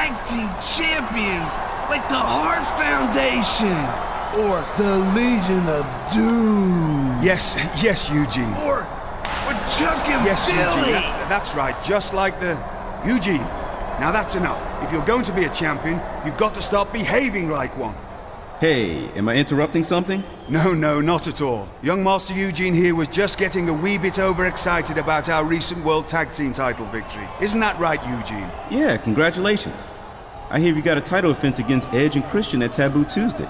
tag team champions like the Heart Foundation or the Legion of Doom. Yes, Eugene. Or Chuck and yes, Billy. Eugene, that's right, just like the... Eugene, now that's enough. If you're going to be a champion, you've got to start behaving like one. Hey, am I interrupting something? No, not at all. Young Master Eugene here was just getting a wee bit overexcited about our recent World Tag Team title victory. Isn't that right, Eugene? Yeah, congratulations. I hear you got a title defense against Edge and Christian at Taboo Tuesday.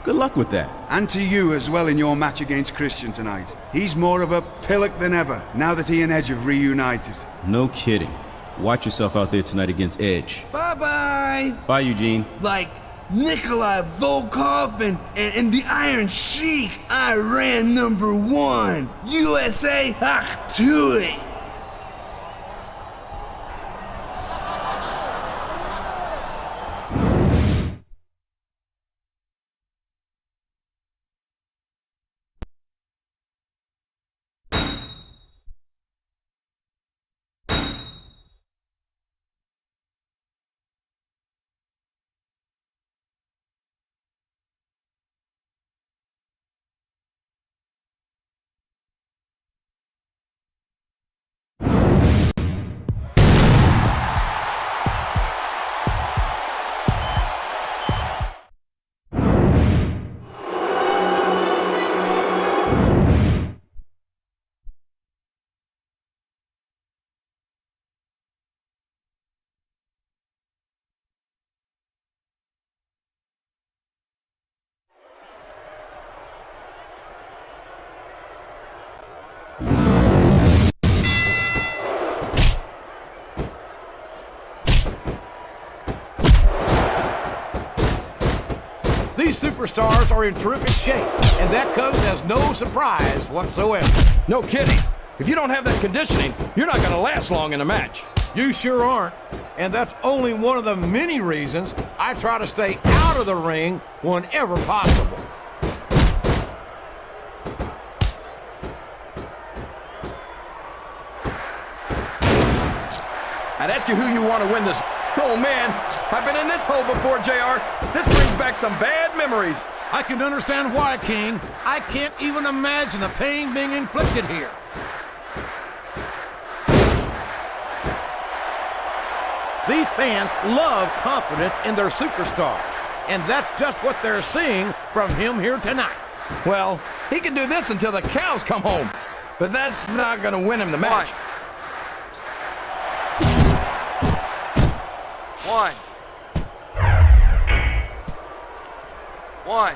Good luck with that. And to you as well in your match against Christian tonight. He's more of a pillock than ever, now that he and Edge have reunited. No kidding. Watch yourself out there tonight against Edge. Bye-bye. Bye, Eugene. Like Nikolai Volkov and the Iron Sheik, Iran #1, USA Hachtui. These superstars are in terrific shape, and that comes as no surprise whatsoever. No kidding. If you don't have that conditioning, you're not going to last long in a match. You sure aren't. And that's only one of the many reasons I try to stay out of the ring whenever possible. I'd ask you who you want to win this. Oh man, I've been in this hole before, JR. This brings back some bad memories. I can understand why, King. I can't even imagine the pain being inflicted here. These fans love confidence in their superstars, and that's just what they're seeing from him here tonight. Well, he can do this until the cows come home, but that's not going to win him the match. One.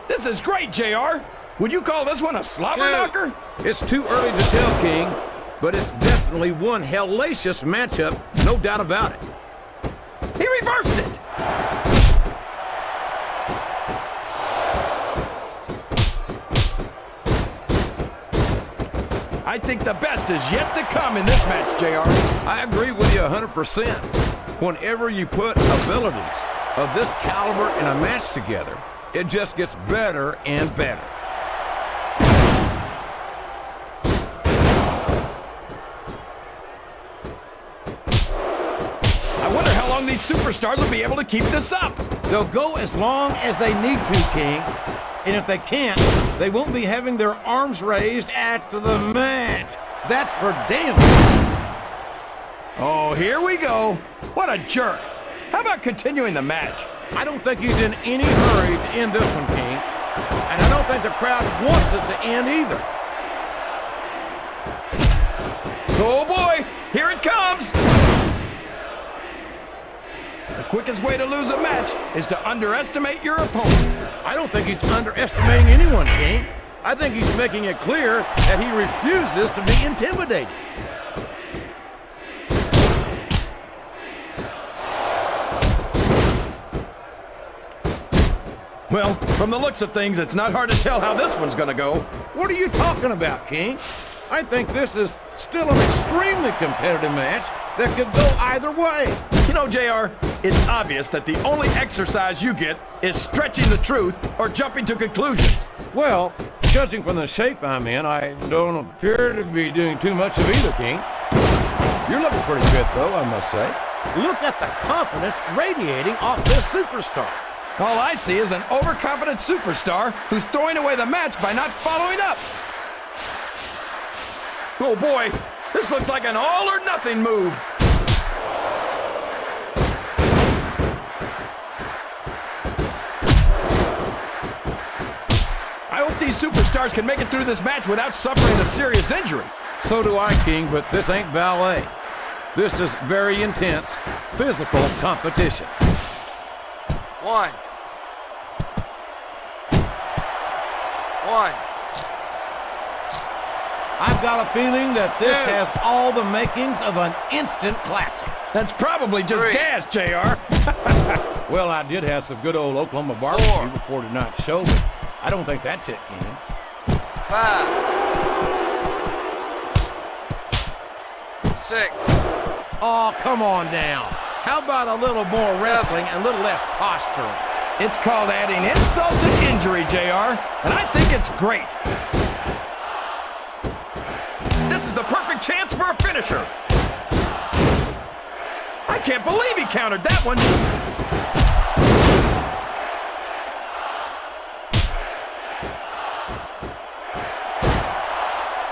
This is great, JR. Would you call this one a slobber knocker? It's too early to tell, King, but it's definitely one hellacious matchup, no doubt about it. He reversed it. I think the best is yet to come in this match, JR. I agree with you 100%. Whenever you put abilities of this caliber in a match together, it just gets better and better. I wonder how long these superstars will be able to keep this up. They'll go as long as they need to, King. And if they can't, they won't be having their arms raised after the match. That's for damn sure. Oh, here we go. What a jerk. How about continuing the match? I don't think he's in any hurry to end this one, King. And I don't think the crowd wants it to end either. Oh boy, here it comes. The quickest way to lose a match is to underestimate your opponent. I don't think he's underestimating anyone, King. I think he's making it clear that he refuses to be intimidated. Well, from the looks of things, it's not hard to tell how this one's gonna go. What are you talking about, King? I think this is still an extremely competitive match that could go either way. You know, JR, it's obvious that the only exercise you get is stretching the truth or jumping to conclusions. Well, judging from the shape I'm in, I don't appear to be doing too much of either, King. You're looking pretty good, though, I must say. Look at the confidence radiating off this superstar. All I see is an overconfident superstar who's throwing away the match by not following up. Oh boy, this looks like an all-or-nothing move. I hope these superstars can make it through this match without suffering a serious injury. So do I, King, but this ain't ballet. This is very intense, physical competition. 1. 1. I've got a feeling that this has all the makings of an instant classic. That's probably just 3. gas, JR. Well, I did have some good old Oklahoma 4. barbecue before tonight's show, but I don't think that's it, King. 5. 6. Oh, come on down. How about a little more wrestling and a little less posturing? It's called adding insult to injury, JR, and I think it's great. This is the perfect chance for a finisher. I can't believe he countered that one.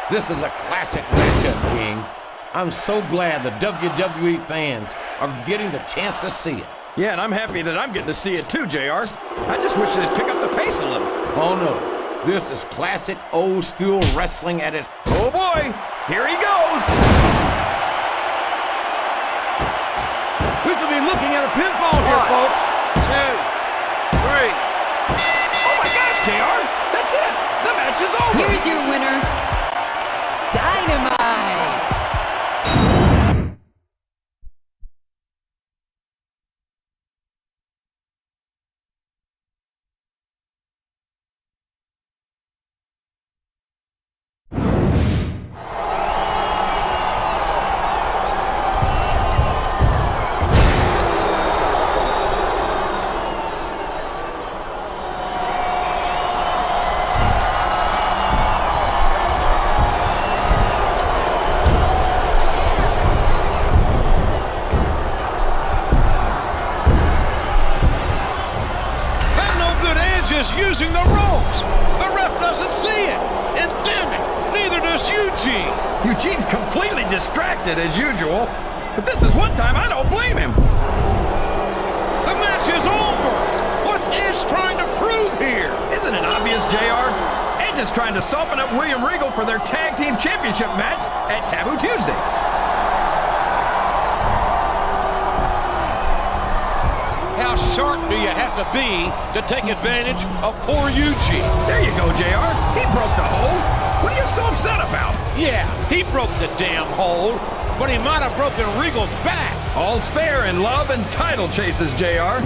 This is a classic matchup, King. I'm so glad the WWE fans are getting the chance to see it. Yeah, and I'm happy that I'm getting to see it too, JR. I just wish they'd pick up the pace a little. Oh no, this is classic old school wrestling at its... Oh boy, here he goes. We could be looking at a pinfall here, 1, folks. 2, 3. Oh my gosh, JR, that's it. The match is over. Here's your winner, Dynamite! Using the ropes. The ref doesn't see it. And damn it, neither does Eugene. Eugene's completely distracted as usual, but this is one time I don't blame him. The match is over. What's Edge trying to prove here? Isn't it obvious, JR? Edge is trying to soften up William Regal for their tag team championship match at Taboo Tuesday. How sharp do you have to be to take advantage of poor Eugene? There you go, JR. He broke the hold. What are you so upset about? Yeah, he broke the damn hold, but he might have broken Regal's back. All's fair in love and title chases, JR.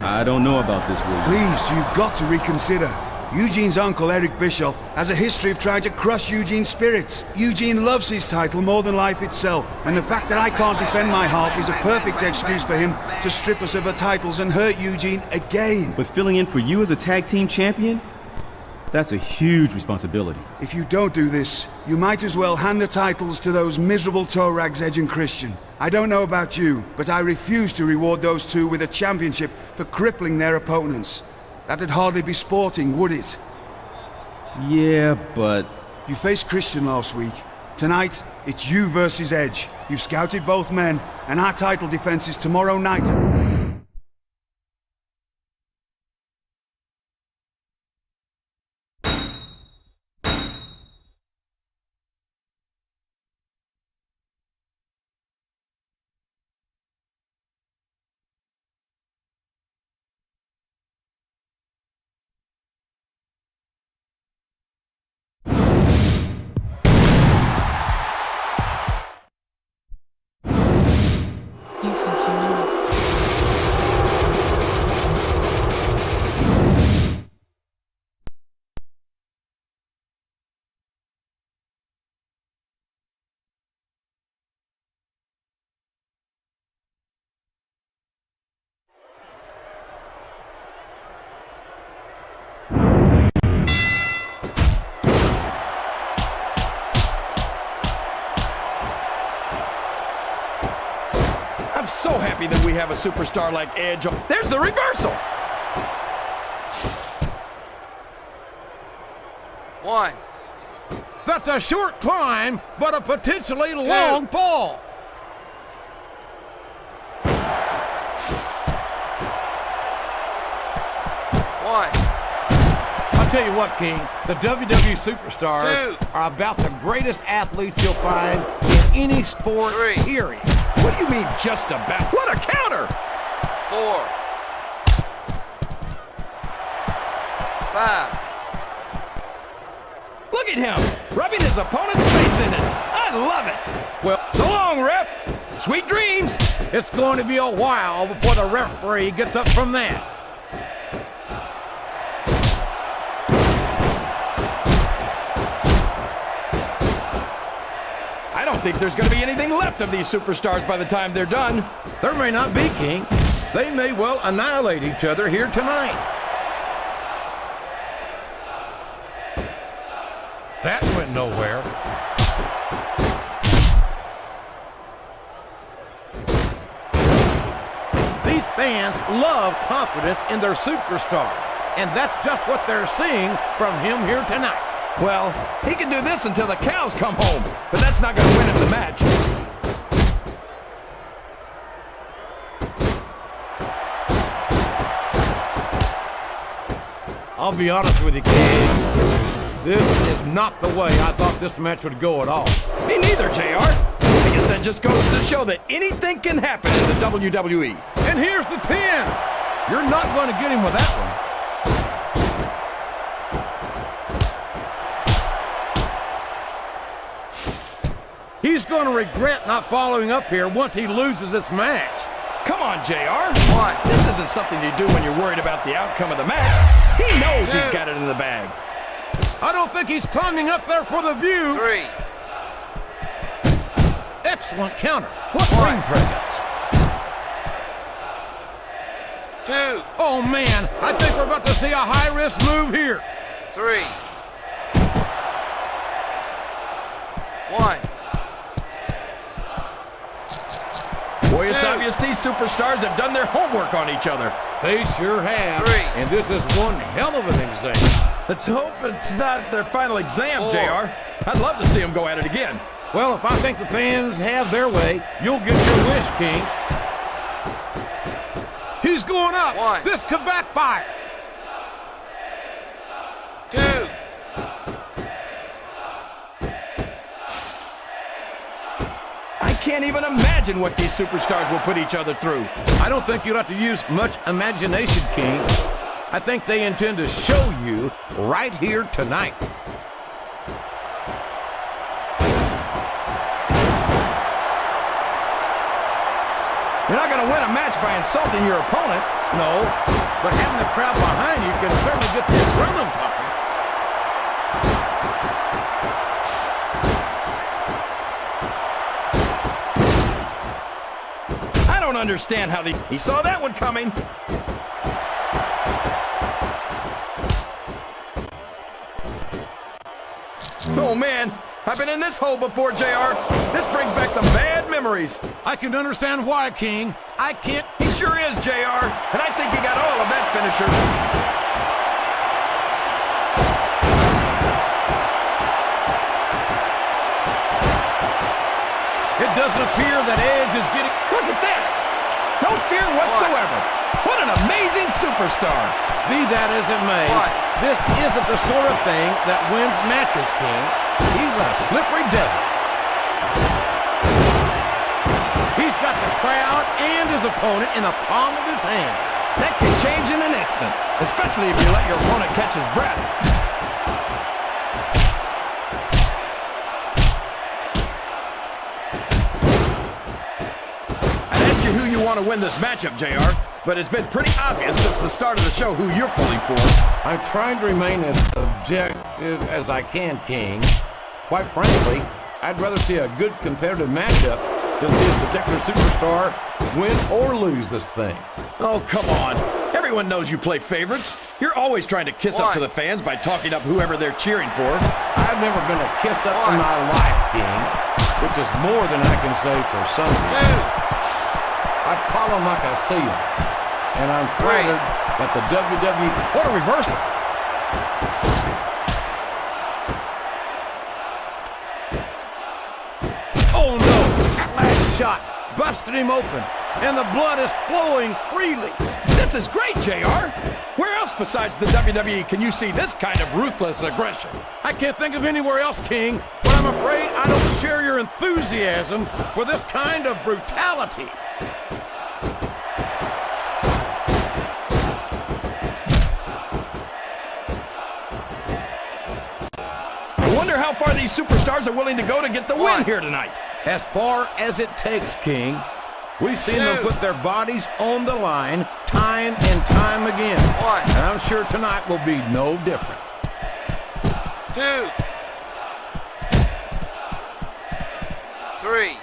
I don't know about this, William. Please, you've got to reconsider. Eugene's uncle, Eric Bischoff, has a history of trying to crush Eugene's spirits. Eugene loves his title more than life itself, and the fact that I can't defend my half is a perfect excuse for him to strip us of our titles and hurt Eugene again. But filling in for you as a tag team champion? That's a huge responsibility. If you don't do this, you might as well hand the titles to those miserable toe rags, Edge and Christian. I don't know about you, but I refuse to reward those two with a championship for crippling their opponents. That'd hardly be sporting, would it? Yeah, but... You faced Christian last week. Tonight, it's you versus Edge. You've scouted both men, and our title defense is tomorrow night. I'm so happy that we have a superstar like Edge. There's the reversal! 1. That's a short climb, but a potentially long fall. 1. I'll tell you what, King, the WWE superstars are about the greatest athletes you'll find in any sport, period. What do you mean, just about? What a counter! 4. 5. Look at him, rubbing his opponent's face in it. I love it. Well, So long, ref. Sweet dreams. it's going to be a while before the referee gets up from that. I don't think there's going to be anything left of these superstars by the time they're done. There may not be, King. They may well annihilate each other here tonight. That went nowhere. These fans love confidence in their superstars, and that's just what they're seeing from him here tonight. Well, he can do this until the cows come home, but that's not going to win him the match. I'll be honest with you, King. This is not the way I thought this match would go at all. Me neither, JR. I guess that just goes to show that anything can happen in the WWE. And here's the pin. You're not going to get him with that one. He's going to regret not following up here once he loses this match. Come on, JR. One. This isn't something you do when you're worried about the outcome of the match. He knows he's got it in the bag. I don't think he's climbing up there for the view. 3. Excellent counter. What One. ring presence. 2. Oh, man. I think we're about to see a high-risk move here. 3. 1. Boy, it's obvious these superstars have done their homework on each other. They sure have. 3. And this is one hell of an exam. Let's hope it's not their final exam, 4. JR. I'd love to see them go at it again. Well, if I think the fans have their way, you'll get your wish, King. He's going up. 1. This could backfire. 2. I can't even imagine what these superstars will put each other through. I don't think you'll have to use much imagination, King. I think they intend to show you right here tonight. You're not going to win a match by insulting your opponent. No, but having the crowd behind you can certainly get the adrenaline pumping. I don't understand how he saw that one coming. Oh man, I've been in this hole before, JR. This brings back some bad memories. I can understand why, King. I can't. He sure is, JR, and I think he got all of that finisher. It doesn't appear that Edge is getting... Look at that! No fear whatsoever. What an amazing superstar. Be that as it may, this isn't the sort of thing that wins matches, King. He's a slippery devil. He's got the crowd and his opponent in the palm of his hand. That can change in an instant, especially if you let your opponent catch his breath. I'd ask you who you want to win this matchup, JR, but it's been pretty obvious since the start of the show who you're pulling for. I'm trying to remain as objective as I can, King. Quite frankly, I'd rather see a good competitive matchup than see a particular superstar win or lose this thing. Oh, come on. Everyone knows you play favorites. You're always trying to kiss up to the fans by talking up whoever they're cheering for. I've never been a kiss-up in my life, King, which is more than I can say for some people. I call them like I see them, and I'm flattered that the WWE... What a reversal! Oh, no! That last shot busted him open, and the blood is flowing freely. This is great, JR. Where else besides the WWE can you see this kind of ruthless aggression? I can't think of anywhere else, King, but I'm afraid I don't share your enthusiasm for this kind of brutality. I wonder how far these superstars are willing to go to get the win here tonight. As far as it takes, King. We've seen them put their bodies on the line time and time again. And I'm sure tonight will be no different. 2, 3.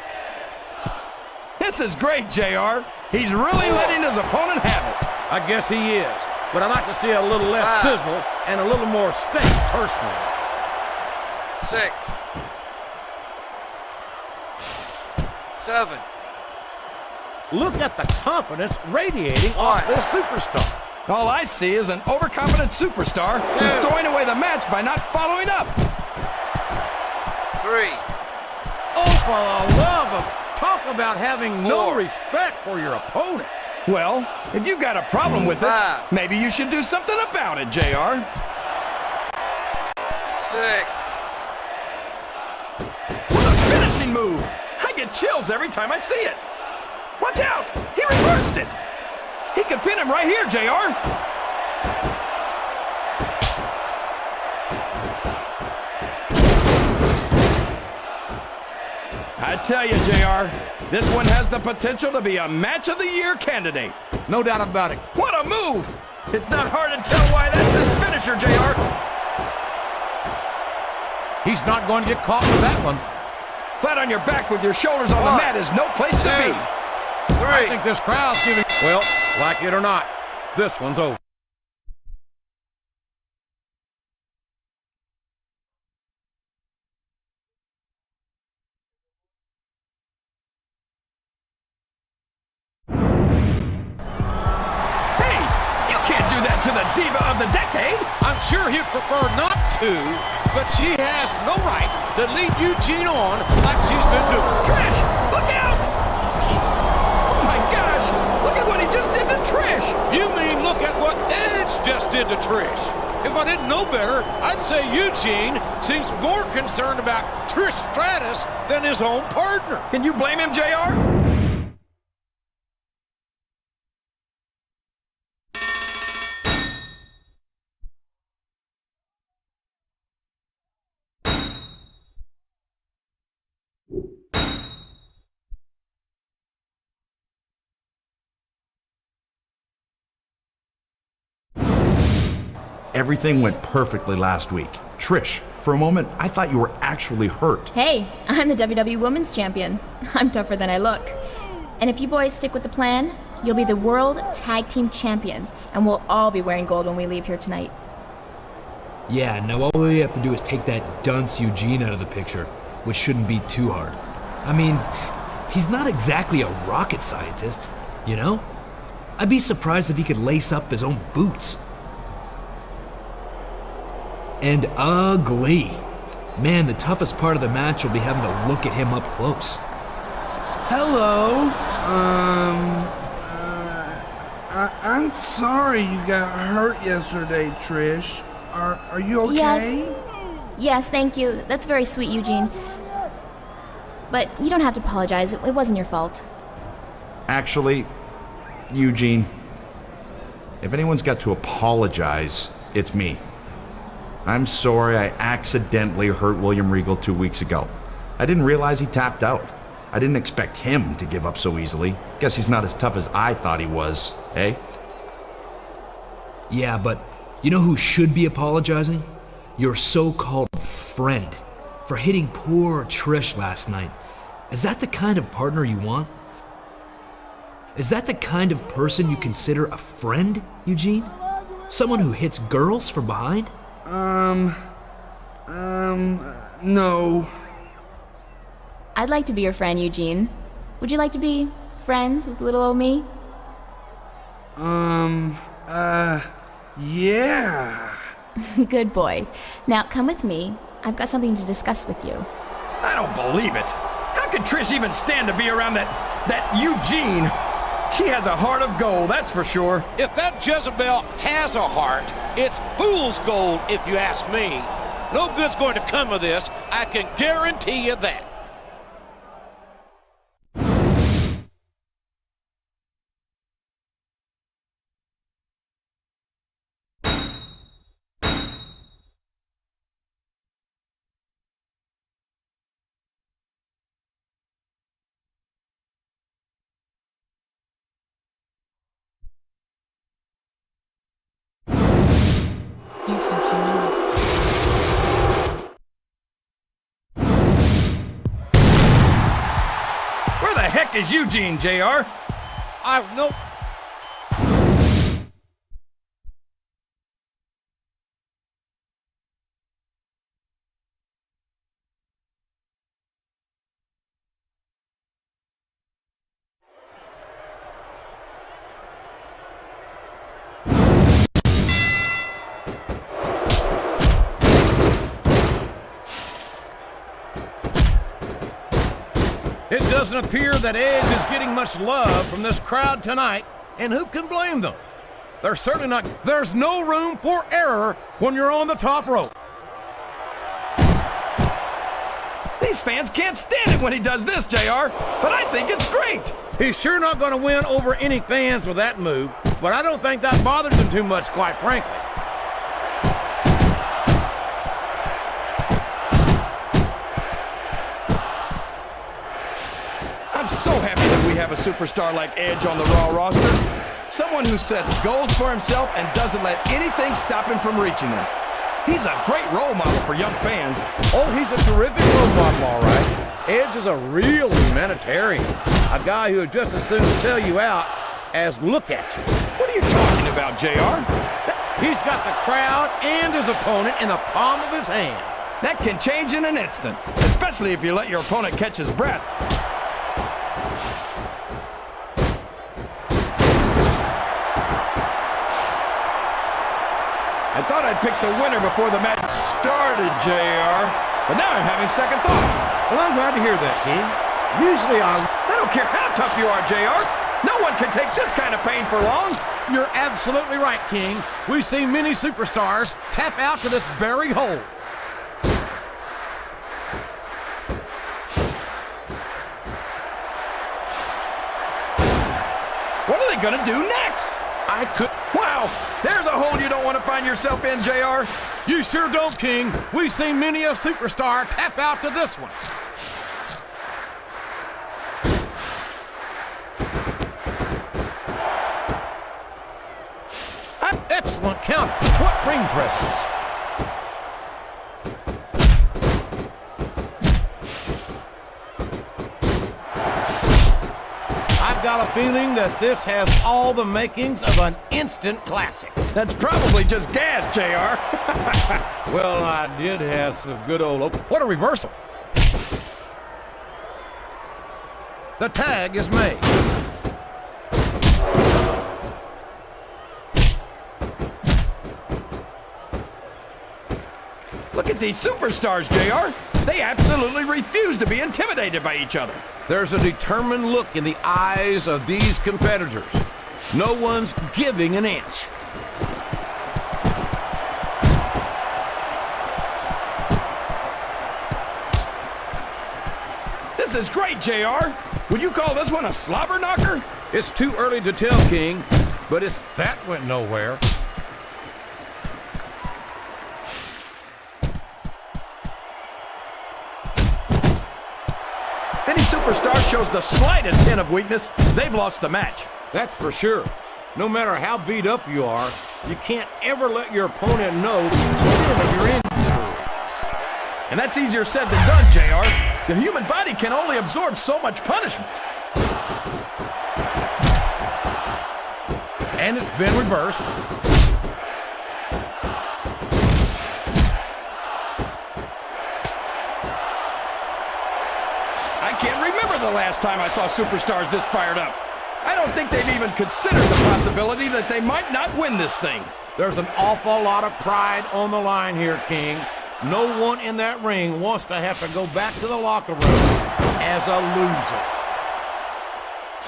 This is great, JR. He's really letting his opponent have it. I guess he is. But I'd like to see a little less sizzle and a little more steak, personally. 6, 7. Look at the confidence radiating off this superstar. All I see is an overconfident superstar who's throwing away the match by not following up. 3. Oh, for the love of... Talk about having no respect for your opponent. Well, if you've got a problem with it, maybe you should do something about it, JR. 6. What a finishing move! I get chills every time I see it. Watch out! He reversed it! He could pin him right here, JR. I tell you, JR, this one has the potential to be a Match of the Year candidate. No doubt about it. What a move! It's not hard to tell why that's his finisher, JR. He's not going to get caught with that one. Flat on your back with your shoulders on the mat is no place to be. 3. I think this crowd's giving... Well, like it or not, this one's over. Hey, you can't do that to the diva of the decade. I'm sure he'd prefer not to, but she has no right to lead Eugene on like she's been doing. Trish, look out! Oh my gosh, look at what he just did to Trish. You mean look at what Edge just did to Trish? If I didn't know better, I'd say Eugene seems more concerned about Trish Stratus than his own partner. Can you blame him, JR? everything went perfectly last week. Trish, for a moment, I thought you were actually hurt. Hey, I'm the WWE Women's Champion. I'm tougher than I look. And if you boys stick with the plan, you'll be the World Tag Team Champions, and we'll all be wearing gold when we leave here tonight. Yeah, now all we have to do is take that dunce Eugene out of the picture, which shouldn't be too hard. I mean, he's not exactly a rocket scientist, you know? I'd be surprised if he could lace up his own boots. And ugly. Man, the toughest part of the match will be having to look at him up close. Hello. I'm sorry you got hurt yesterday, Trish. Are you okay? Yes, thank you. That's very sweet, Eugene. But you don't have to apologize. It wasn't your fault. Actually, Eugene, if anyone's got to apologize, it's me. I'm sorry I accidentally hurt William Regal 2 weeks ago. I didn't realize he tapped out. I didn't expect him to give up so easily. Guess he's not as tough as I thought he was, eh? Yeah, but you know who should be apologizing? Your so-called friend for hitting poor Trish last night. Is that the kind of partner you want? Is that the kind of person you consider a friend, Eugene? Someone who hits girls from behind? No. I'd like to be your friend, Eugene. Would you like to be friends with little old me? Yeah. Good boy. Now come with me. I've got something to discuss with you. I don't believe it. How could Trish even stand to be around that Eugene? She has a heart of gold, that's for sure. If that Jezebel has a heart, it's fool's gold, if you ask me. No good's going to come of this, I can guarantee you that. Where the heck is Eugene, JR? I've no... It doesn't appear that Edge is getting much love from this crowd tonight, and who can blame them? There's certainly not... There's no room for error when you're on the top rope. These fans can't stand it when he does this, JR, but I think it's great. He's sure not going to win over any fans with that move, but I don't think that bothers him too much, quite frankly. I'm so happy that we have a superstar like Edge on the Raw roster. Someone who sets goals for himself and doesn't let anything stop him from reaching them. He's a great role model for young fans. Oh, he's a terrific role model, all right. Edge is a real humanitarian. A guy who would just as soon sell you out as look at you. What are you talking about, JR? He's got the crowd and his opponent in the palm of his hand. That can change in an instant, especially if you let your opponent catch his breath. I thought I'd pick the winner before the match started, JR, but now I'm having second thoughts. Well, I'm glad to hear that, King. Usually I don't care how tough you are, JR. No one can take this kind of pain for long. You're absolutely right, King. We've seen many superstars tap out to this very hole. What are they gonna do next? I could... Wow, there's a hole you don't want to find yourself in, JR. You sure don't, King. We've seen many a superstar tap out to this one. It's excellent counter. What ring presses? I've got a feeling that this has all the makings of an instant classic. That's probably just gas, JR. Well, I did have some good old... What a reversal. The tag is made. Look at these superstars, JR. They absolutely refuse to be intimidated by each other. There's a determined look in the eyes of these competitors. No one's giving an inch. This is great, JR. Would you call this one a slobber knocker? It's too early to tell, King, but that went nowhere. If any superstar shows the slightest hint of weakness, they've lost the match. That's for sure. No matter how beat up you are, you can't ever let your opponent know the extent of your injury. And that's easier said than done, JR. The human body can only absorb so much punishment. And it's been reversed. I can't remember the last time I saw superstars this fired up. I don't think they've even considered the possibility that they might not win this thing. There's an awful lot of pride on the line here, King. No one in that ring wants to have to go back to the locker room as a loser.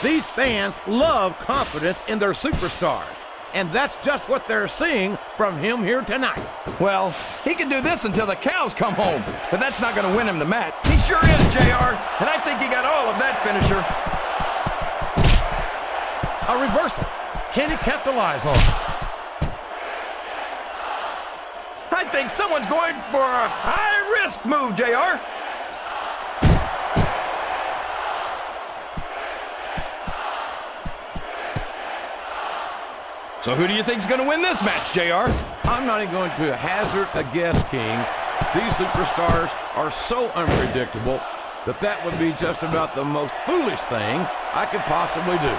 These fans love confidence in their superstars, and that's just what they're seeing from him here tonight. Well, he can do this until the cows come home, but that's not going to win him the match. He sure is, JR, and I think he got all of that finisher. A reversal. Can he capitalize on it? I think someone's going for a high-risk move, JR. So who do you think's going to win this match, JR? I'm not even going to hazard a guess, King. These superstars are so unpredictable that would be just about the most foolish thing I could possibly do.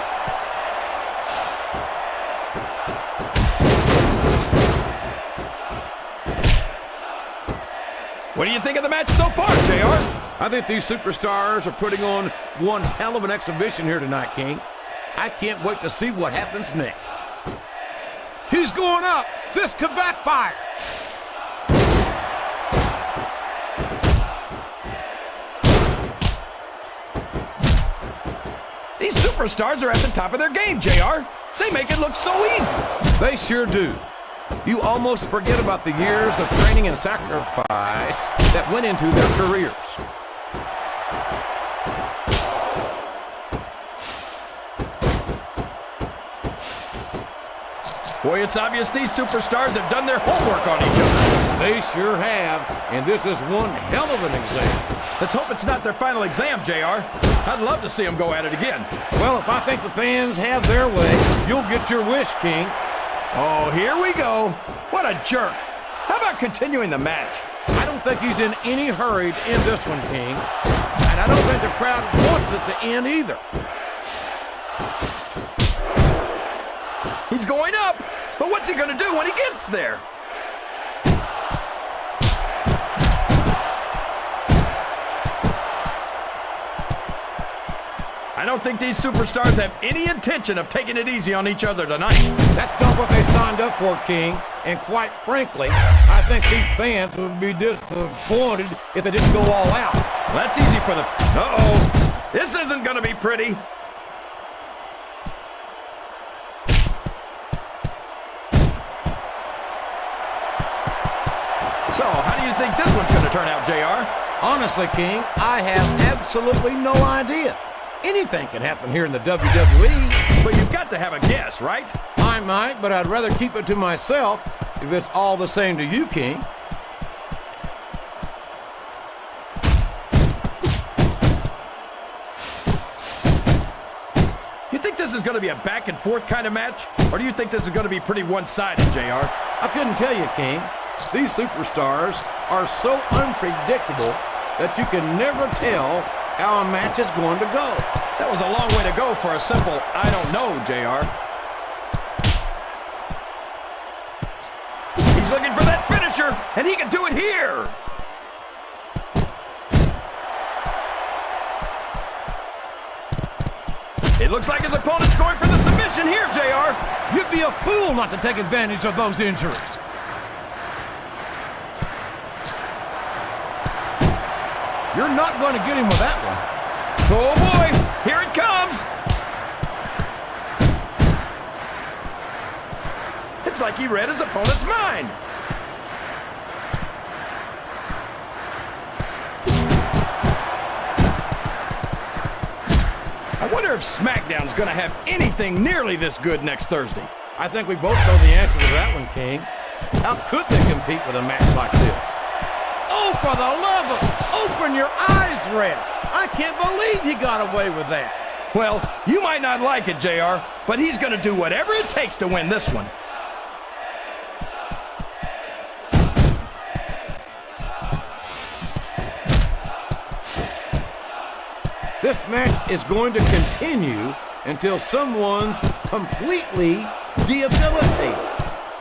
What do you think of the match so far, JR? I think these superstars are putting on one hell of an exhibition here tonight, King. I can't wait to see what happens next. He's going up. This could backfire. These superstars are at the top of their game, JR. They make it look so easy. They sure do. You almost forget about the years of training and sacrifice that went into their careers. Boy, it's obvious these superstars have done their homework on each other. They sure have, and this is one hell of an exam. Let's hope it's not their final exam, JR. I'd love to see them go at it again. Well, if I think the fans have their way, you'll get your wish, King. Oh, here we go. What a jerk. How about continuing the match? I don't think he's in any hurry to end this one, King. And I don't think the crowd wants it to end either. He's going up, but what's he going to do when he gets there? I don't think these superstars have any intention of taking it easy on each other tonight. That's not what they signed up for, King. And quite frankly, I think these fans would be disappointed if they didn't go all out. Well, that's easy for the... Uh-oh. This isn't going to be pretty. So, how do you think this one's going to turn out, JR? Honestly, King, I have absolutely no idea. Anything can happen here in the WWE. But you've got to have a guess, right? I might, but I'd rather keep it to myself if it's all the same to you, King. You think this this is going to be a back and forth kind of match? Or do you think this is going to be pretty one-sided, JR? I couldn't tell you, King. These superstars are so unpredictable that you can never tell how a match is going to go. That was a long way to go for a simple, I don't know, JR. He's looking for that finisher, and he can do it here. It looks like his opponent's going for the submission here, JR. You'd be a fool not to take advantage of those injuries. You're not going to get him with that one. Oh boy, here it comes. It's like he read his opponent's mind. I wonder if SmackDown's going to have anything nearly this good next Thursday. I think we both know the answer to that one, King. How could they compete with a match like this? Oh, for the love of... Open your eyes, Red. I can't believe he got away with that. Well, you might not like it, JR, but he's going to do whatever it takes to win this one. This match is going to continue until someone's completely debilitated.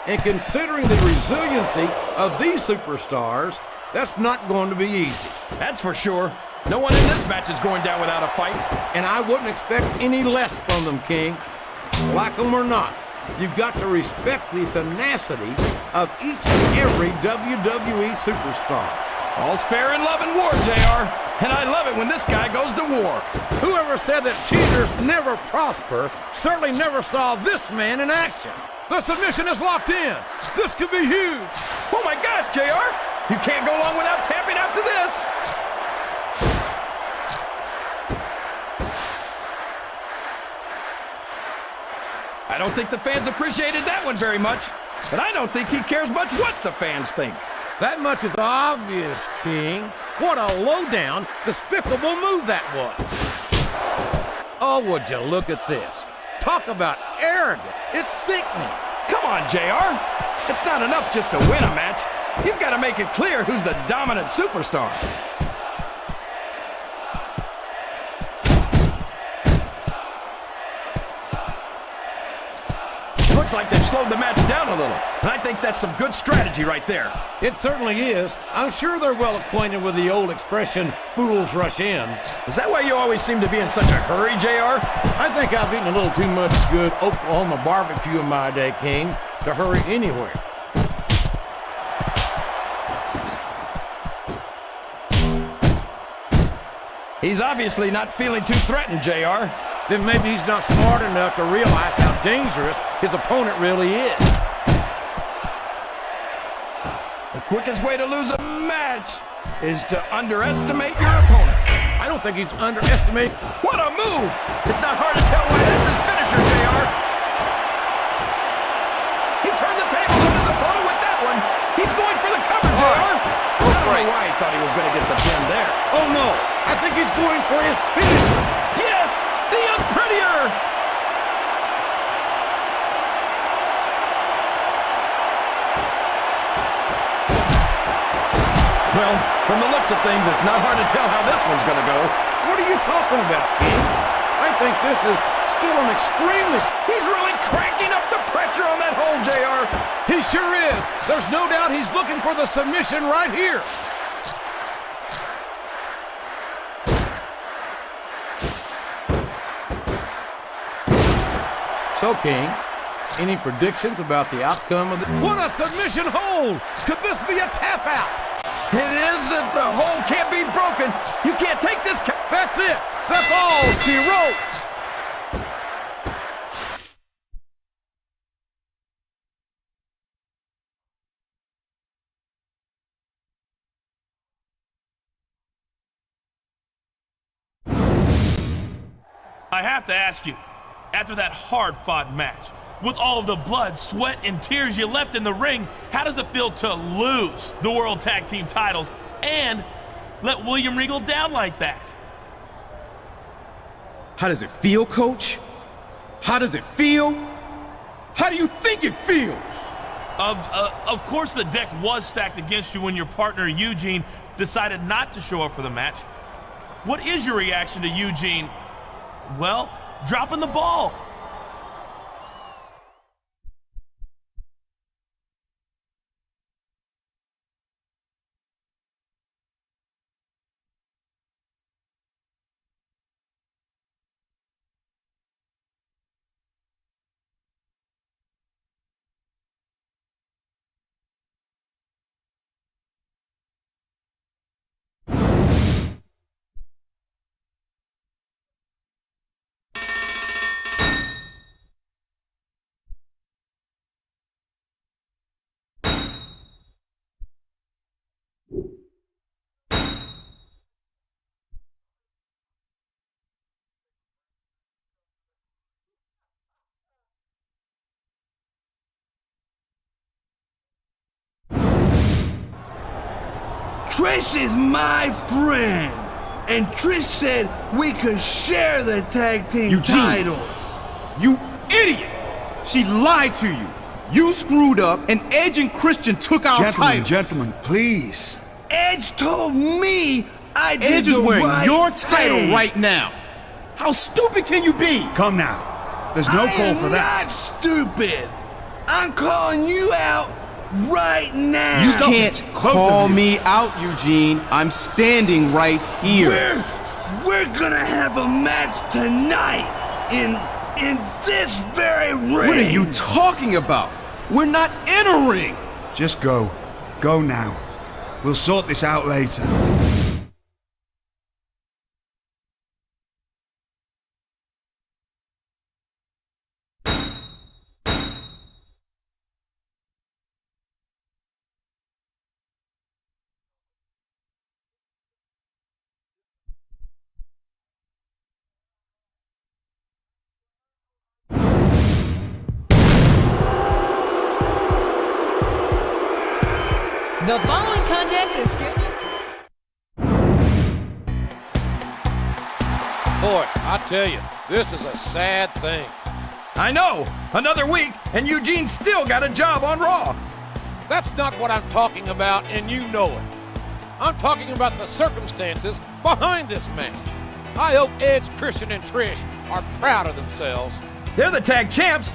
And considering the resiliency of these superstars, that's not going to be easy. That's for sure. No one in this match is going down without a fight. And I wouldn't expect any less from them, King. Like them or not, you've got to respect the tenacity of each and every WWE superstar. All's fair in love and war, JR. And I love it when this guy goes to war. Whoever said that cheaters never prosper certainly never saw this man in action. The submission is locked in. This could be huge. Oh my gosh, JR! You can't go long without tapping out to this. I don't think the fans appreciated that one very much, but I don't think he cares much what the fans think. That much is obvious, King. What a low-down, despicable move that was. Oh, would you look at this. Talk about arrogant. It's sickening. Come on, JR. It's not enough just to win a match. You've got to make it clear who's the dominant superstar. Looks like they've slowed the match down a little, and I think that's some good strategy right there. It certainly is. I'm sure they're well acquainted with the old expression, fools rush in. Is that why you always seem to be in such a hurry, JR? I think I've eaten a little too much good Oklahoma barbecue in my day, King, to hurry anywhere. He's obviously not feeling too threatened, JR. Then maybe he's not smart enough to realize how dangerous his opponent really is. The quickest way to lose a match is to underestimate your opponent. I don't think he's underestimating. What a move! It's not hard to tell why that's his finisher, JR. He turned the tables on his opponent with that one. He's going for the cover, JR. I don't know why he thought he was going to get the pin there. Oh, no. I think he's going for his finisher. Yes! The unprettier! Well, from the looks of things, it's not hard to tell how this one's gonna go. What are you talking about, King? I think this is still an extremely... He's really cranking up the pressure on that hole, JR. He sure is. There's no doubt he's looking for the submission right here. So, King, any predictions about the outcome of the... What a submission hold! Could this be a tap out? It isn't. The hole can't be broken. You can't take this... That's it. That's all she wrote. I have to ask you, after that hard-fought match, with all of the blood, sweat, and tears you left in the ring, how does it feel to lose the World Tag Team titles and let William Regal down like that? How does it feel, Coach? How does it feel? How do you think it feels? Of course the deck was stacked against you when your partner Eugene decided not to show up for the match. What is your reaction to Eugene, well, dropping the ball? Trish is my friend, and Trish said we could share the tag team titles. You idiot! She lied to you. You screwed up, and Edge and Christian took our title. Gentlemen, please. Edge told me I did Edge is the wearing right your title thing. right now. How stupid can you be? Come now. There's no call for that. I'm not stupid. I'm calling you out right now. You can't call me out, Eugene. I'm standing right here. We're gonna have a match tonight in this very ring. What are you talking about? We're not in a ring. Just go. Go now. We'll sort this out later. The following contest is scheduled. Boy, I tell you, this is a sad thing. I know! Another week, and Eugene still got a job on Raw. That's not what I'm talking about, and you know it. I'm talking about the circumstances behind this match. I hope Edge, Christian, and Trish are proud of themselves. They're the tag champs.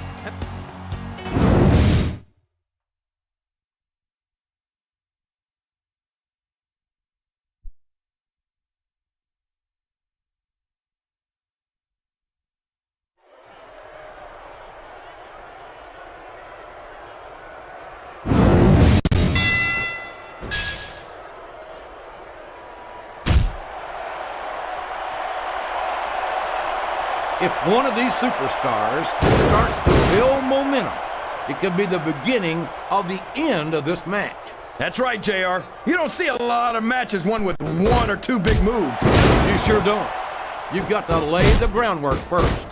If one of these superstars starts to build momentum, it could be the beginning of the end of this match. That's right, JR. You don't see a lot of matches won with one or two big moves. You sure don't. You've got to lay the groundwork first.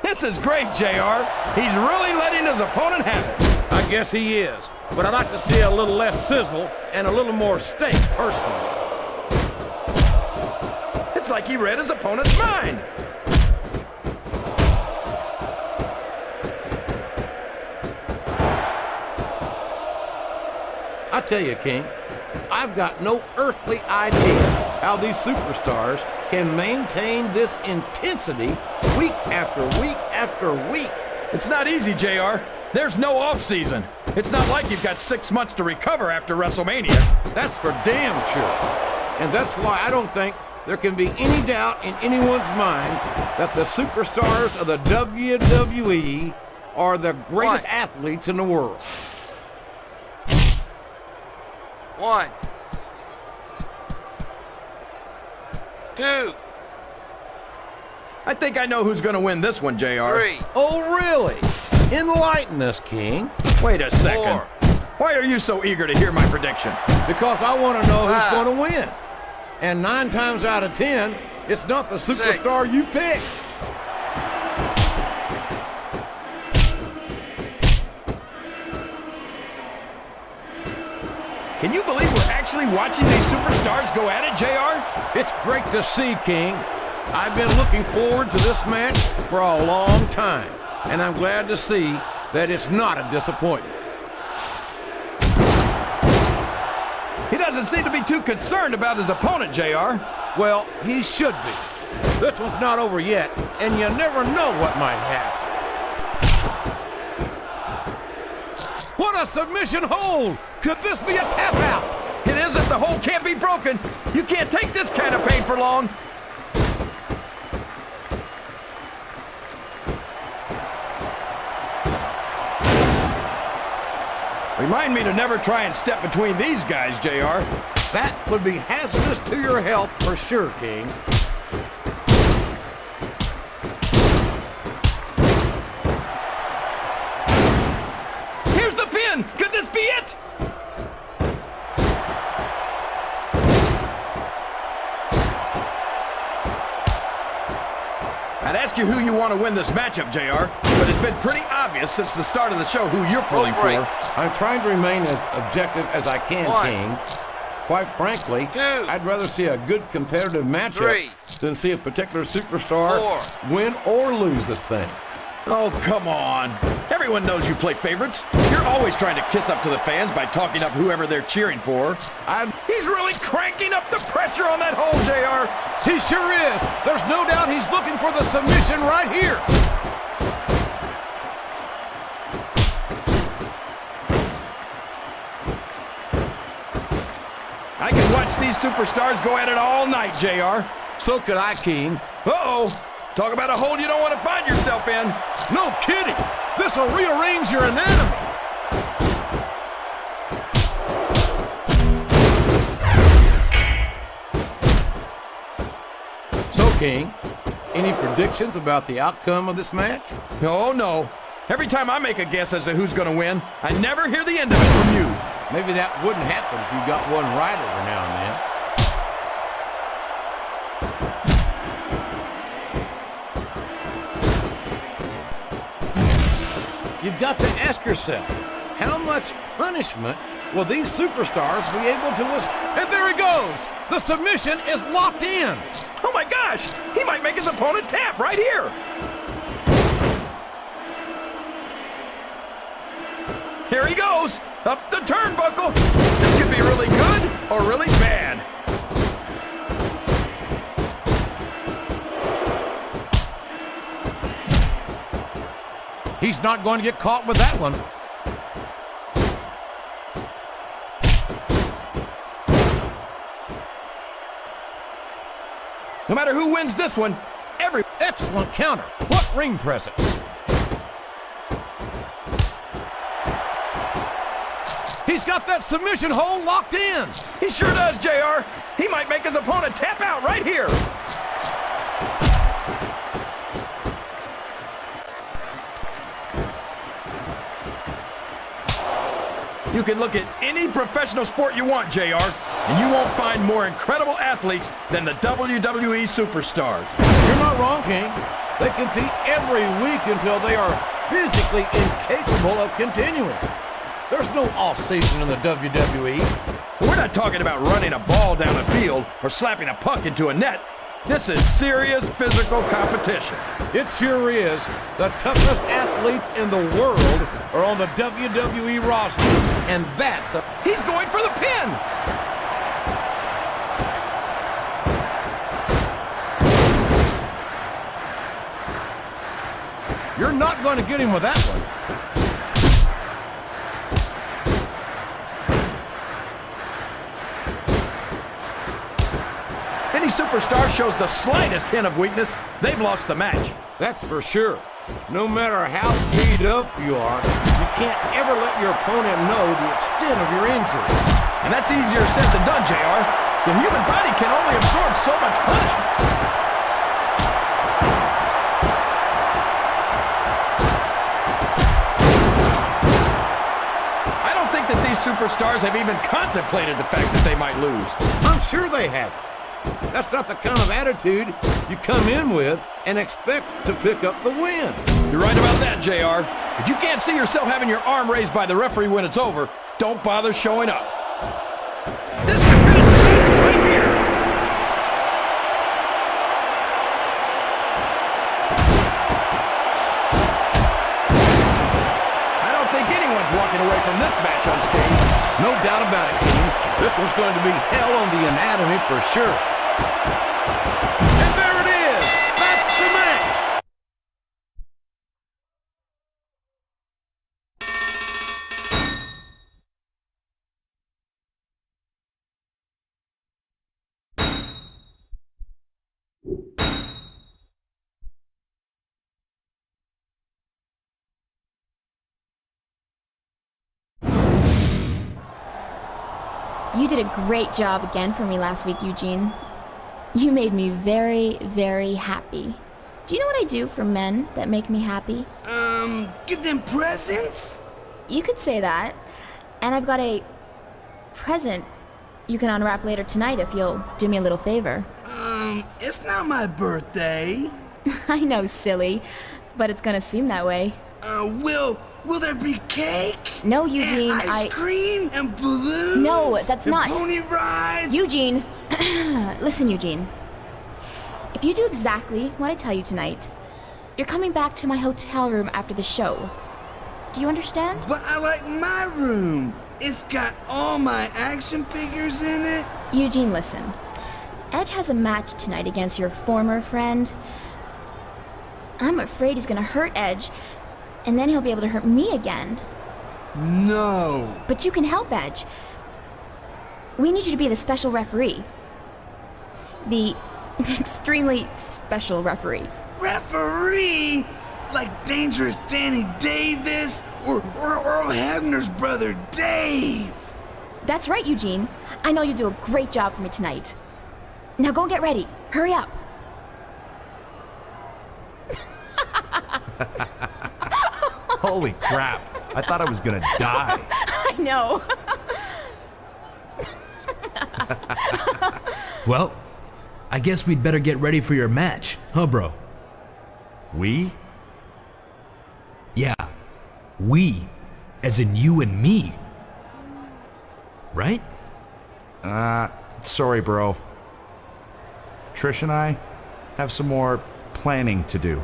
This is great, JR. He's really letting his opponent have it. I guess he is, but I'd like to see a little less sizzle and a little more steak, personally. It's like he read his opponent's mind. I tell you, King, I've got no earthly idea how these superstars can maintain this intensity week after week after week. It's not easy, JR. There's no off-season. It's not like you've got 6 months to recover after WrestleMania. That's for damn sure. And that's why I don't think there can be any doubt in anyone's mind that the superstars of the WWE are the greatest athletes in the world. 1, 2, I think I know who's going to win this one, JR. 3. Oh, really? Enlighten us, King. Wait a second. 4. Why are you so eager to hear my prediction? Because I want to know who's 5. going to win. And 9 times out of 10, it's not the superstar 6. you pick. Can you believe we're actually watching these superstars go at it, JR? It's great to see, King. I've been looking forward to this match for a long time, and I'm glad to see that it's not a disappointment. He doesn't seem to be too concerned about his opponent, JR. Well, he should be. This one's not over yet, and you never know what might happen. What a submission hold! Could this be a tap out? It isn't. The hold can't be broken. You can't take this kind of pain for long. Remind me to never try and step between these guys, JR. That would be hazardous to your health for sure, King. Here's the pin! Could this be it? I'd ask you who you want to win this matchup, JR, but it's been pretty obvious since the start of the show who you're pulling for. I'm trying to remain as objective as I can, King. Quite frankly, I'd rather see a good competitive matchup than see a particular superstar win or lose this thing. Oh, come on. Everyone knows you play favorites. You're always trying to kiss up to the fans by talking up whoever they're cheering for. He's really cranking up the pressure on that hole, JR. He sure is. There's no doubt he's looking for the submission right here. I can watch these superstars go at it all night, JR. So could I, King. Uh-oh. Talk about a hole you don't want to find yourself in. No kidding. This will rearrange your anatomy. So, King, any predictions about the outcome of this match? Oh, no. Every time I make a guess as to who's going to win, I never hear the end of it from you. Maybe that wouldn't happen if you got one right every now and then. You've got to ask yourself, how much punishment will these superstars be able to And there he goes! The submission is locked in! Oh my gosh! He might make his opponent tap right here! Here he goes! Up the turnbuckle! This could be really good or really bad. He's not going to get caught with that one. No matter who wins this one, Excellent counter. What ring presence. He's got that submission hold locked in. He sure does, JR. He might make his opponent tap out right here. You can look at any professional sport you want, JR, and you won't find more incredible athletes than the WWE superstars. You're not wrong, King. They compete every week until they are physically incapable of continuing. There's no off-season in the WWE. We're not talking about running a ball down a field or slapping a puck into a net. This is serious physical competition. It sure is. The toughest athletes in the world are on the WWE roster, and that's a... He's going for the pin! You're not going to get him with that one. Any superstar shows the slightest hint of weakness, they've lost the match. That's for sure. No matter how beat up you are, you can't ever let your opponent know the extent of your injury. And that's easier said than done, JR. The human body can only absorb so much punishment. I don't think that these superstars have even contemplated the fact that they might lose. I'm sure they have. That's not the kind of attitude you come in with and expect to pick up the win. You're right about that, JR. If you can't see yourself having your arm raised by the referee when it's over, don't bother showing up. This could finish the match right here. I don't think anyone's walking away from this match unscathed. No doubt about it, King. This one's going to be hell on the anatomy for sure. And there it is! That's the match! You did a great job again for me last week, Eugene. You made me very, very happy. Do you know what I do for men that make me happy? Give them presents? You could say that. And I've got a present you can unwrap later tonight if you'll do me a little favor. It's not my birthday. I know, silly, but it's gonna seem that way. Will there be cake? No, Eugene, and ice cream and balloons? No, that's and not. Pony rides? Eugene! Listen, Eugene. If you do exactly what I tell you tonight, you're coming back to my hotel room after the show. Do you understand? But I like my room. It's got all my action figures in it. Eugene, listen. Edge has a match tonight against your former friend. I'm afraid he's gonna hurt Edge, and then he'll be able to hurt me again. No. But you can help Edge. We need you to be the special referee. The extremely special referee. Referee? Like Dangerous Danny Davis or Earl Hebner's brother Dave. That's right, Eugene. I know you'll do a great job for me tonight. Now go and get ready. Hurry up. Holy crap. I thought I was gonna die. I know. Well, I guess we'd better get ready for your match, huh, bro? We? Yeah, we, as in you and me. Right? Sorry, bro. Trish and I have some more planning to do.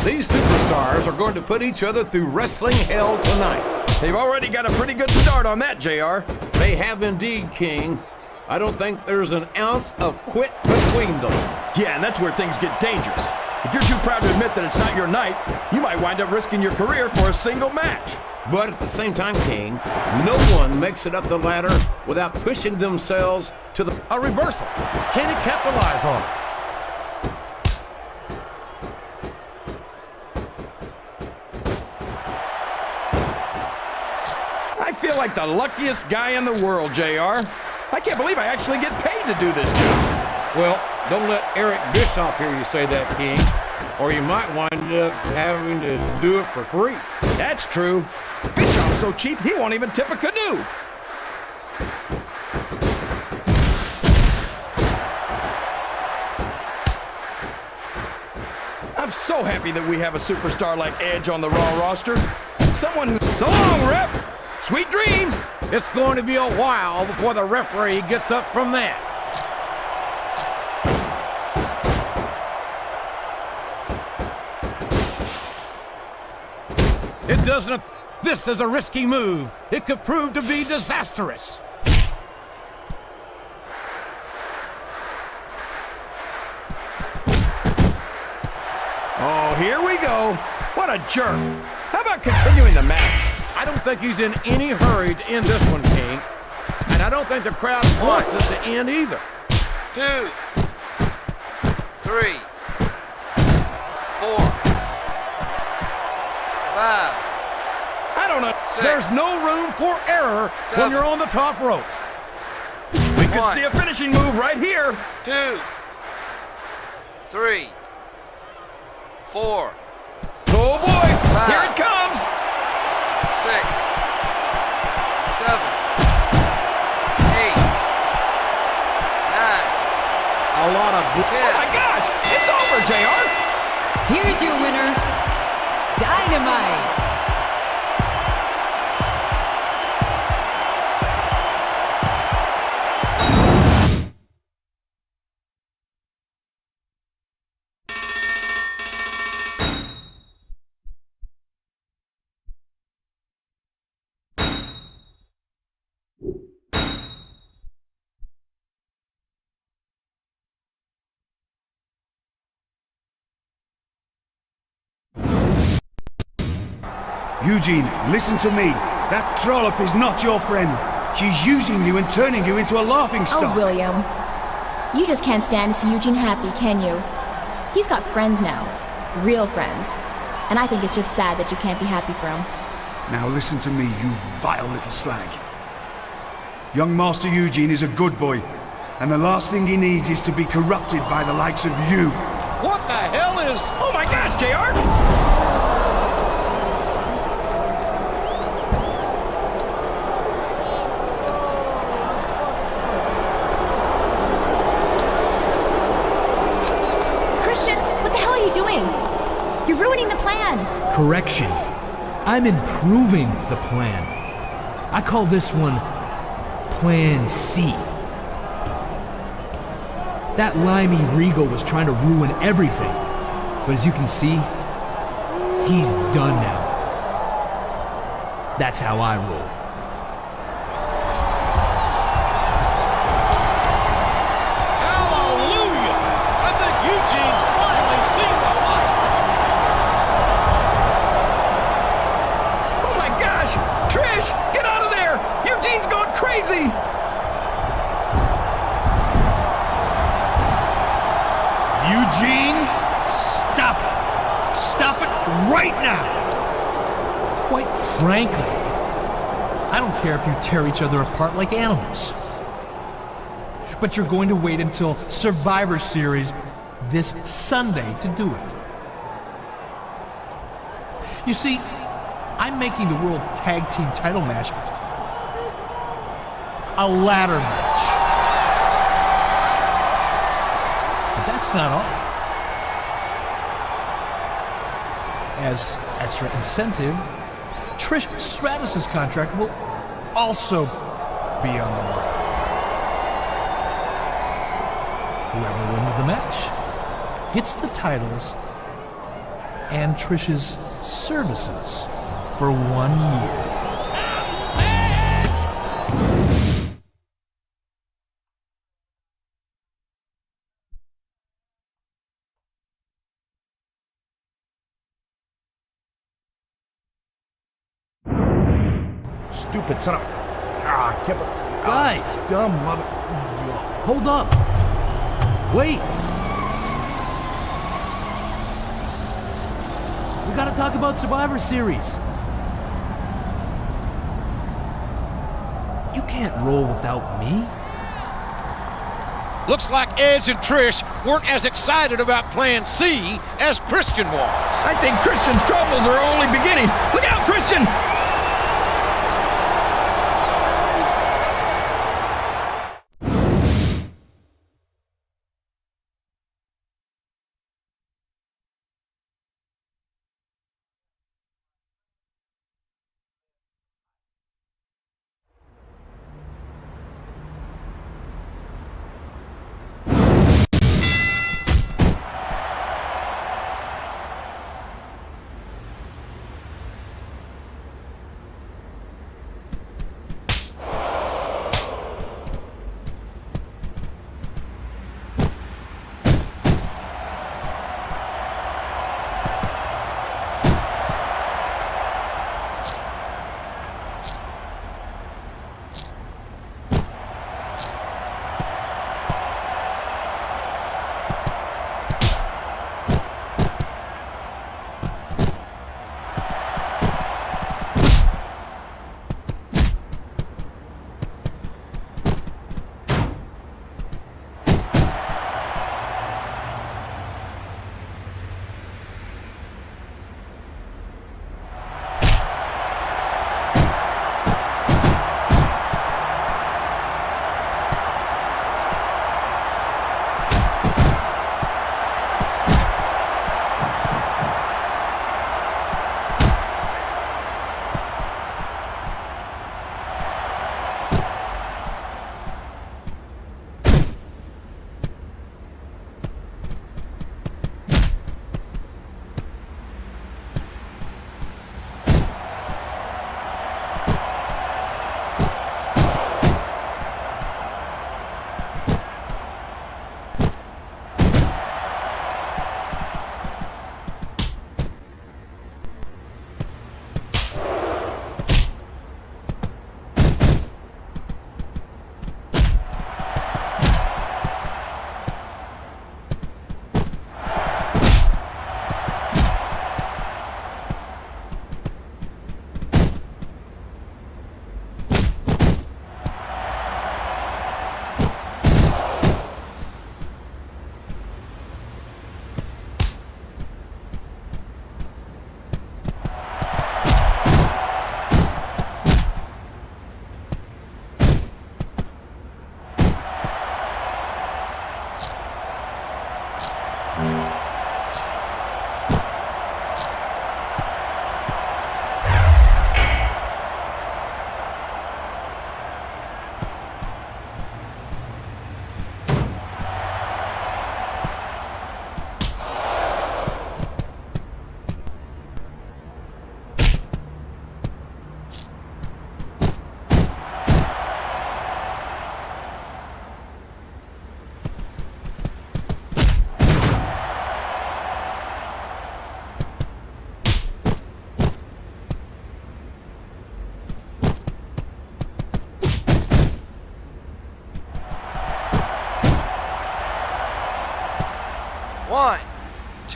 These superstars are going to put each other through wrestling hell tonight. They've already got a pretty good start on that, JR. They have indeed, King. I don't think there's an ounce of quit between them. Yeah, and that's where things get dangerous. If you're too proud to admit that it's not your night, you might wind up risking your career for a single match. But at the same time, King, no one makes it up the ladder without pushing themselves to a reversal. Can he capitalize on it? I feel like the luckiest guy in the world, JR. I can't believe I actually get paid to do this job. Well, don't let Eric Bischoff hear you say that, King, or you might wind up having to do it for free. That's true. Bischoff's so cheap, he won't even tip a canoe. I'm so happy that we have a superstar like Edge on the Raw roster. Someone who... So long, ref! Sweet dreams! It's going to be a while before the referee gets up from that. It doesn't... This is a risky move. It could prove to be disastrous. go. What a jerk. How about continuing the match? I don't think he's in any hurry to end this one, King. And I don't think the crowd wants it to end either. 2, 3, 4, 5. I don't know. 6. There's no room for error 7. when you're on the top rope. We could 1. see a finishing move right here. 2, 3, 4. Oh boy, 5. here it comes. 6, 7, 8, 9. A lot of... 10. Oh my gosh, it's over, JR. Here's your winner, Dynamite. Eugene, listen to me. That trollop is not your friend. She's using you and turning you into a laughing stock. Oh, William. You just can't stand to see Eugene happy, can you? He's got friends now. Real friends. And I think it's just sad that you can't be happy for him. Now listen to me, you vile little slag. Young Master Eugene is a good boy, and the last thing he needs is to be corrupted by the likes of you. What the hell is... Oh my gosh, JR. You're ruining the plan! Correction. I'm improving the plan. I call this one Plan C. That limey Regal was trying to ruin everything. But as you can see, he's done now. That's how I roll. Hallelujah! I think Eugene's finally seen the light. Oh my gosh! Trish, get out of there! Eugene's gone crazy! Eugene, stop it. Stop it right now. Quite frankly, I don't care if you tear each other apart like animals. But you're going to wait until Survivor Series this Sunday to do it. You see, I'm making the World Tag Team title match a ladder match. But that's not all. As extra incentive, Trish Stratus's contract will also be on the line. Whoever wins the match gets the titles and Trish's services for 1 year. Stupid son of... Ah, Kipper. Guys! Dumb mother... Hold up! Wait! We gotta talk about Survivor Series. You can't roll without me. Looks like Edge and Trish weren't as excited about Plan C as Christian was. I think Christian's troubles are only beginning. Look out, Christian!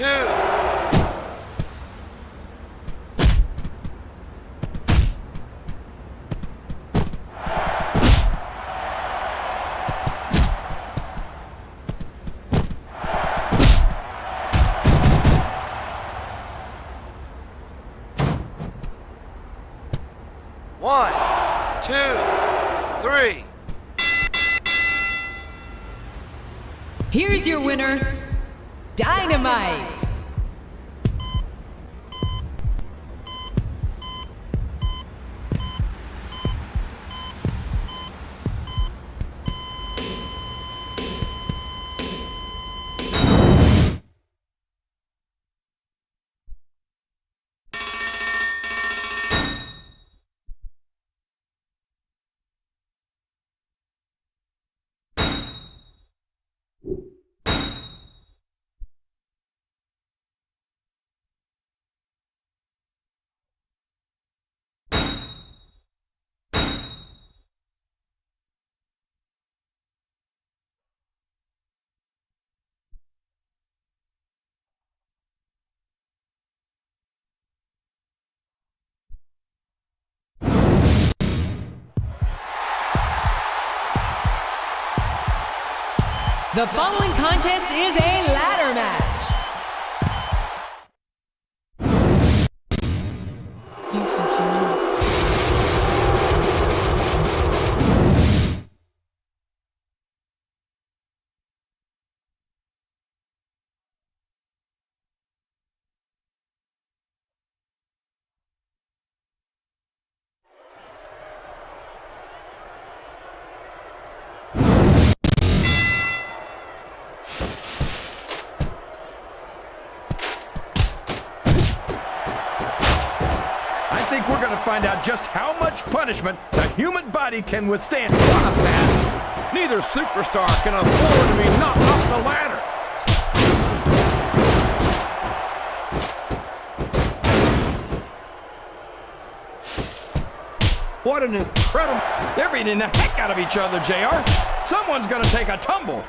1, 2, 3. Here's your winner, Dynamite. The following contest is a ladder match. We're gonna find out just how much punishment the human body can withstand. Not that. Neither superstar can afford to be knocked off the ladder. What an incredible... They're beating the heck out of each other, JR. Someone's gonna take a tumble.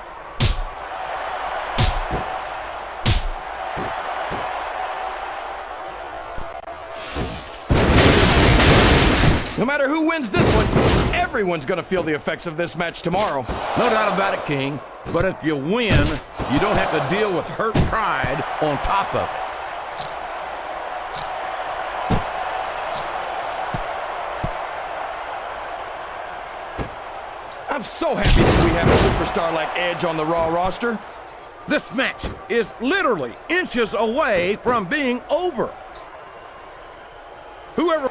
No matter who wins this one, everyone's gonna feel the effects of this match tomorrow. No doubt about it, King. But if you win, you don't have to deal with hurt pride on top of it. I'm so happy that we have a superstar like Edge on the Raw roster. This match is literally inches away from being over. Whoever